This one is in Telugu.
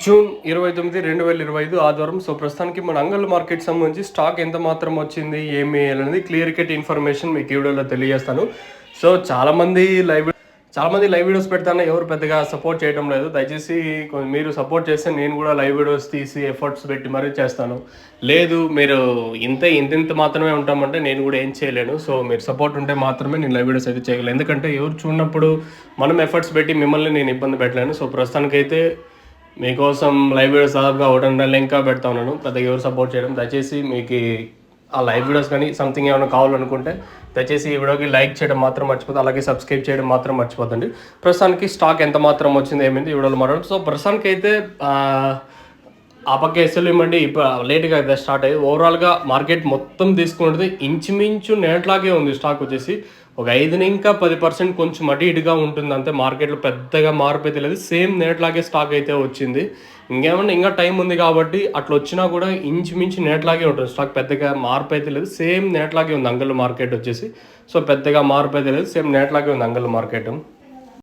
జూన్ 29, 2025 ఆదివారం. సో, ప్రస్తుతానికి మన అంగళ్ళ మార్కెట్ సంబంధించి స్టాక్ ఎంత మాత్రం వచ్చింది, ఏమి అనేది క్లియర్ కట్ ఇన్ఫర్మేషన్ మీకు ఈ వీడియోలో తెలియజేస్తాను. సో, చాలామంది లైవ్ వీడియోస్ పెడతాను, ఎవరు పెద్దగా సపోర్ట్ చేయడం లేదు. దయచేసి మీరు సపోర్ట్ చేస్తే నేను కూడా లైవ్ వీడియోస్ తీసి ఎఫర్ట్స్ పెట్టి మరీ చేస్తాను. లేదు మీరు ఇంత మాత్రమే ఉంటామంటే నేను కూడా ఏం చేయలేను. సో, మీరు సపోర్ట్ ఉంటే మాత్రమే నేను లైవ్ వీడియోస్ అయితే చేయగలను. ఎందుకంటే ఎవరు చూడనప్పుడు మనం ఎఫర్ట్స్ పెట్టి మిమ్మల్ని నేను ఇబ్బంది పెట్టలేను. సో, ప్రస్తుతానికైతే మీకోసం లైవ్ వీడియోస్ దాదాపుగా 1 నెల ఇంకా పెడతా ఉన్నాను. పెద్దగా ఎవరు సపోర్ట్ చేయడం. దయచేసి మీకు ఆ లైవ్ వీడియోస్ కానీ సంథింగ్ ఏమైనా కావాలనుకుంటే దయచేసి ఈ వీడియోకి లైక్ చేయడం మాత్రం మర్చిపోతుంది, అలాగే సబ్స్క్రైబ్ చేయడం మాత్రం మర్చిపోతండి. ప్రస్తుతానికి స్టాక్ ఎంత మాత్రం వచ్చింది ఏమైంది ఈ వీడియోలో మాట్లాడు. సో, ప్రస్తుతానికి అయితే ఆ పక్క ఎస్ఎల్ ఇవ్వండి. ఇప్పుడు లేట్గా అయితే స్టార్ట్ అయ్యింది. ఓవరాల్గా మార్కెట్ మొత్తం తీసుకున్నది ఇంచుమించు నేట్లాగే ఉంది. స్టాక్ వచ్చేసి ఒక 5 ఇంకా 10% కొంచెం అటు ఇటుగా ఉంటుంది అంతే. మార్కెట్లో పెద్దగా మార్పు అయితే లేదు. సేమ్ నేట్లాగే స్టాక్ అయితే వచ్చింది. ఇంకా టైం ఉంది కాబట్టి అట్లా వచ్చినా కూడా ఇంచుమించు నేట్లాగే ఉంటుంది స్టాక్. పెద్దగా మార్పు అయితే లేదు. సేమ్ నేట్లాగే ఉంది అంగళ్ళు మార్కెట్ వచ్చేసి. సో, పెద్దగా మార్పు అయితే లేదు. సేమ్ నేట్లాగే ఉంది అంగళ్ళు మార్కెట్.